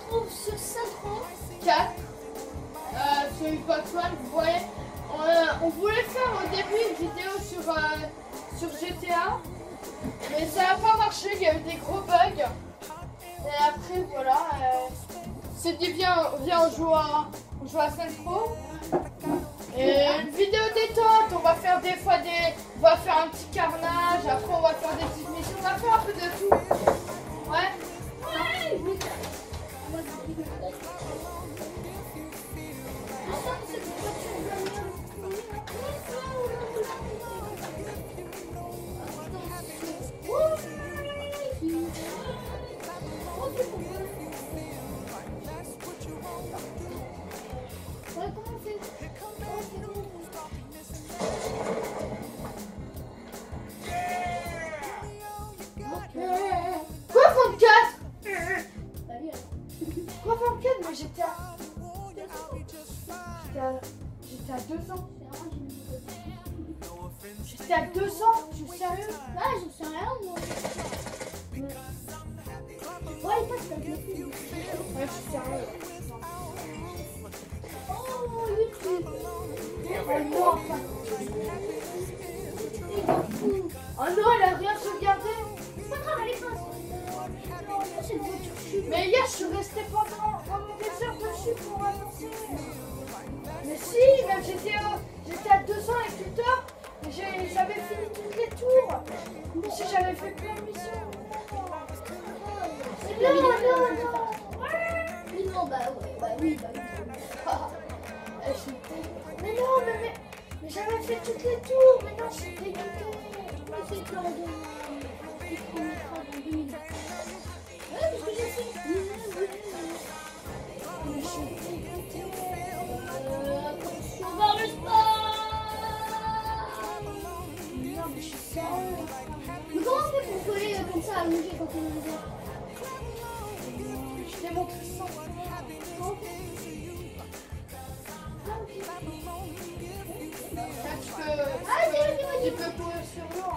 trouve sur Saint-Tron. 4 sur Xbox One, vous voyez. On voulait faire au début une vidéo sur GTA, mais ça n'a pas marché, il y a eu des gros bugs. Et après voilà, c'est dit viens on joue à Saint-Tron. Et une vidéo détente, on va faire des fois on va faire un petit carnage, après on va faire des petites missions, on va faire un peu de tout. Ouais. Quoi 24? Quoi 24? Mais j'étais à 200. J'étais à 200, je suis sérieux? Ah, j'en sais rien, moi. Ouais, il passe comme le film. Ouais, je suis sérieux. Oh, YouTube. Oh non, oh non, elle a rien sauvegardé. C'est pas grave, elle est pas. C'est une voiture chute. Mais hier, je suis restée pendant des heures dessus pour avancer. Mais si, même j'étais à 200 avec Tutor. J'avais fini toutes les tours. Mais si j'avais fait plein de missions. Non. Mais non, bah oui. Mais non, mais j'avais fait toutes les tours. Mais non, je suis dégoûtée. Mais c'est quand même. Il prend mes travaux en 2000. Ouais, parce que j'ai fait. Mais je suis dégoûtée. Attention vers le sport. Non, mais je suis sérieuse. Mais comment on fait pour coller comme ça allongé quand on est en hiver? Je t'ai montré ça. Tu peux courir sur l'eau.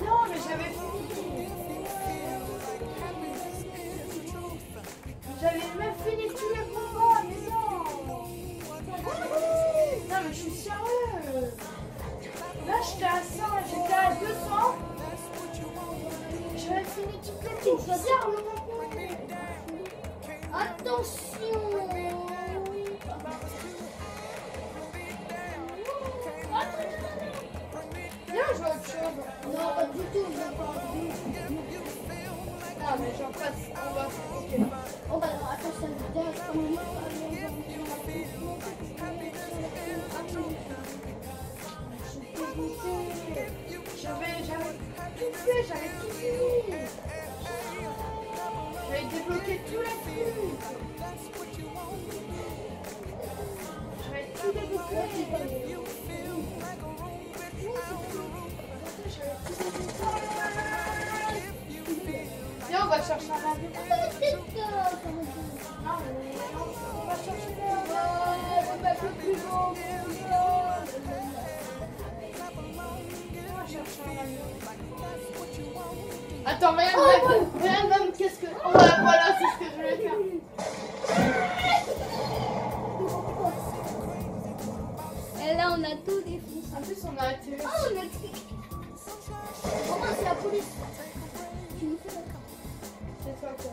Non, mais j'avais fini. J'avais même fini tous les combats, mais non. Non, mais je suis sérieux. Là, j'étais à 100, j'étais à 200. J'avais fini toutes les tours. Ça sert le attention. Viens, je vois autre chose. Non, pas du tout, je vais pas. Ah, mais j'en passe. On va. Ok. Oh bah alors, attends, ça me dérange pas moi. J'avais tout fait, j'avais tout fini. J'avais débloqué tous les trucs. J'avais tout débloqué. Viens, on va chercher un avion. Non, mais on va chercher un avion. On va le plus beau. Attends, mais même qu'est-ce que... Oh, voilà, c'est ce que je voulais faire. Et là, on a tout défoncé. En plus, on a été... Oh, on a tout. Oh, non, c'est la police. Tu nous fais d'accord. C'est toi quoi.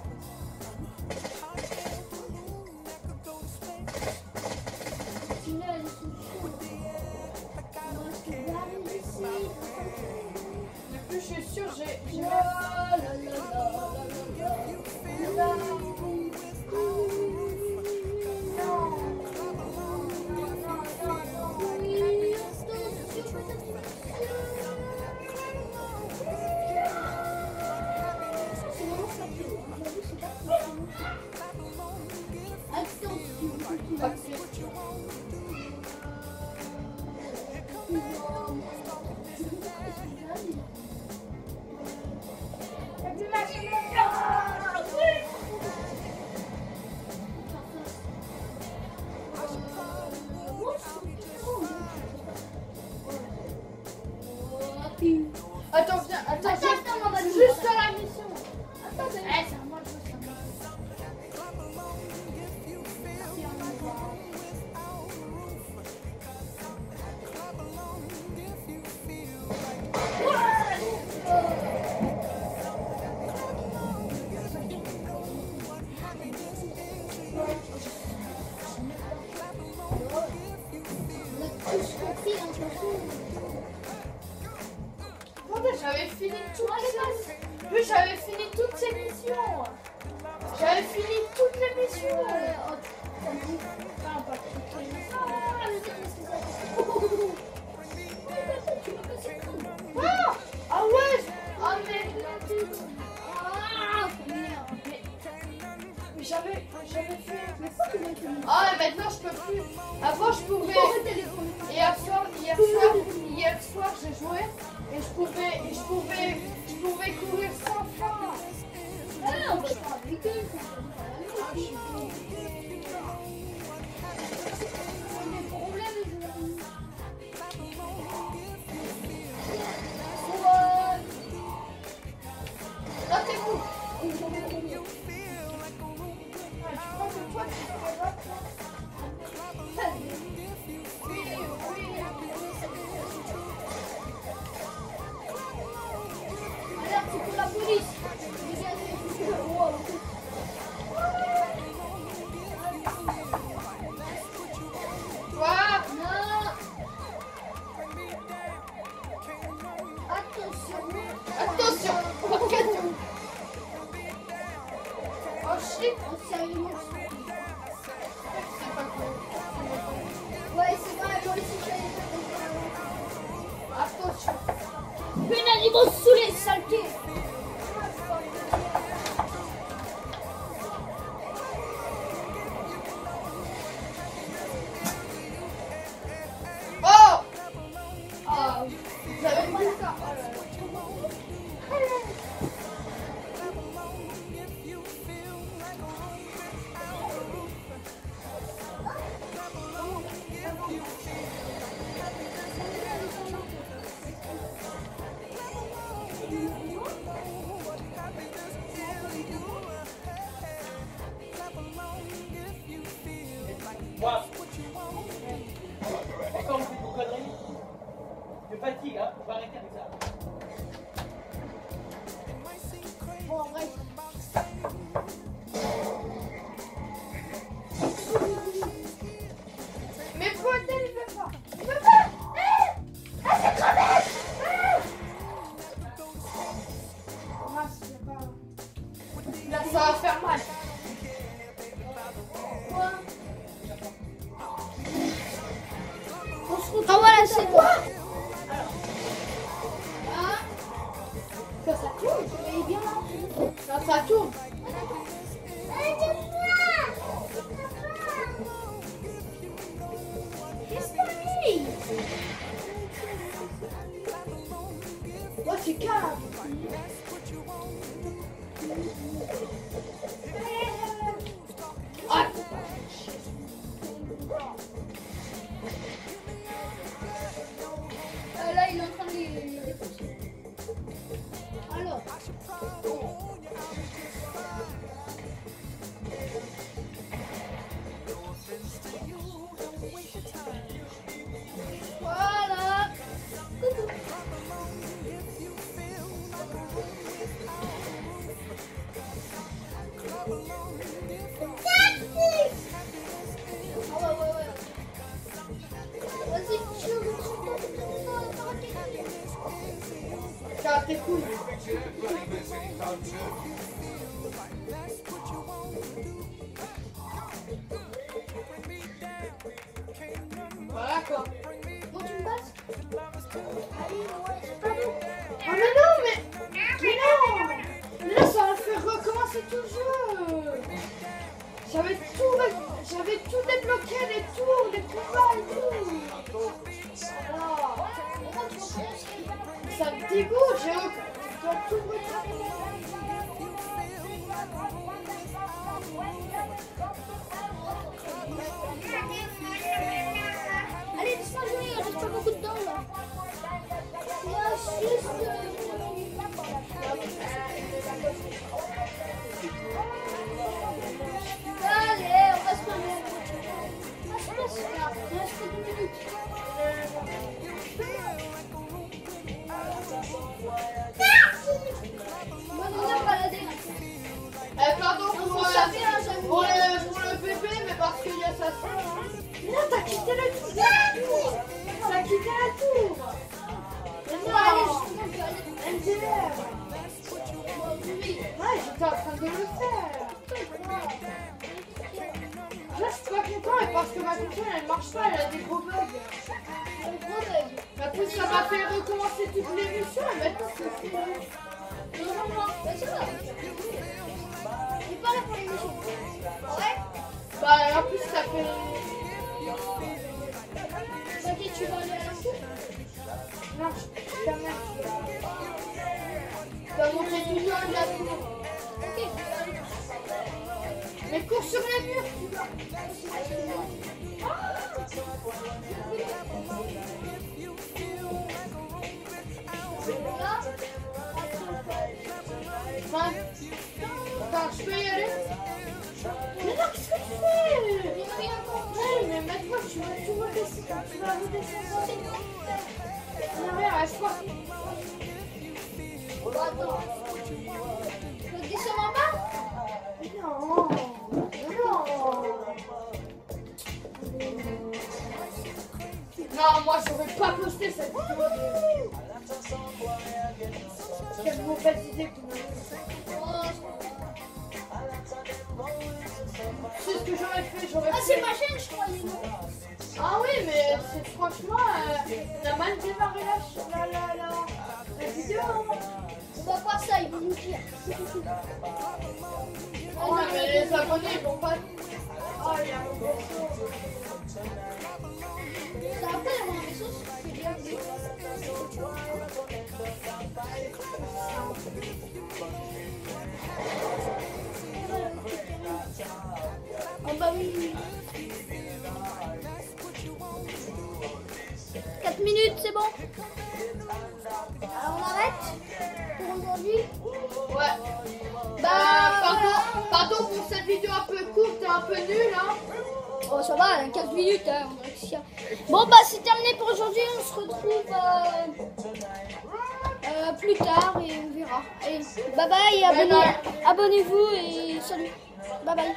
Celui-là, elle est sous le chaud. Moi, je suis barrée ici. Du coup, je suis sûre, j'ai... Oh là là là là là là. Attends, viens, attends, on va juste faire la mission. Attends, c'est à moi de jouer ça. J'avais fini j'avais fini toutes ces missions. J'avais fini toutes les missions. Ah ouais. Ah mais j'avais fait. Ah maintenant je peux plus. Avant je pouvais. Hier soir j'ai joué et je pouvais courir sans fin. Ah, on va faire appliquer. Là t'es cool. Tu prends que toi tu fais là. Alors, c'est pour la police. Voilà. Non. Attention. Attention. Oh shit. Oh, sérieusement. C'est pas cool. Ouais, c'est vrai, moi aussi j'avais fait. Attention. Pénalement sous les saletés. Oh. Ah, Vous avez vu ça? Moi, quand vous faites vos conneries, je fatigue, hein, on va arrêter avec ça. bon, en vrai. Mais Potel il veut pas. Il veut pas. Ah c'est crevé. Mince, c'est pas. Là ça va faire mal. Quoi? On se retrouve. Ah voilà, c'est quoi? Ah, Ça tourne. il est bien là. Ça tourne. Oh c'est calme. Ah. Là, il est en train de les défoncer. Alors. Voilà. Ah ouais. Vas-y, tu veux Ça t'es cool. Voilà quoi. Bon, tu me passes? Allez, ouais, c'est pas bon. Oh mais non mais non. Là ça va faire recommencer tout le jeu. J'avais tout débloqué, les tours, les combats et tout. Alors, ça me dégoûte, je dois tout retravailler. Allez, laisse-moi jouer, il reste pas beaucoup de temps là. Il y a juste MDR. Ouais, j'étais en train de le faire. Là, je suis pas content et parce que ma console elle marche pas, elle a des gros bugs. En plus, ça m'a fait recommencer toute l'émission et maintenant c'est fini. Non, bah c'est ça. J'ai pas là pour l'émission. Ouais. Bah, en plus, ça fait. Ok, tu vas aller à la cour. Non, je quand même. Tu vas montrer toujours de la cour. Ok. Mais cours sur les murs, tu vois. Attends, je peux y aller? Mais non, qu'est-ce que tu fais? Ouais, mais maintenant tu vas redescendre. Tu vas redescendre. Non, mais reste-toi. Attends. Je peux descendre en bas? Non. Non, moi j'aurais pas posté cette vidéo. Quelle mauvaise idée que tu m'as dit. C'est ce que j'aurais fait, Ah, c'est ma chaîne, je croyais. Ah oui, mais c'est franchement, on a mal démarré la vidéo. On va voir ça, ils vont nous dire. Ouais, mais les abonnés ils vont pas. Oh, il y a un vaisseau. Ça après, il y a un vaisseau, c'est bien vu. Oh bah oui. 4 minutes, c'est bon. Alors on arrête pour aujourd'hui. Ouais. Pardon pour cette vidéo un peu courte et un peu nulle, hein. Oh ça va, 15 minutes, hein, on réussit. Bon bah c'est terminé pour aujourd'hui, on se retrouve plus tard et on verra. Allez, bye bye, abonnez-vous et salut. Bye bye.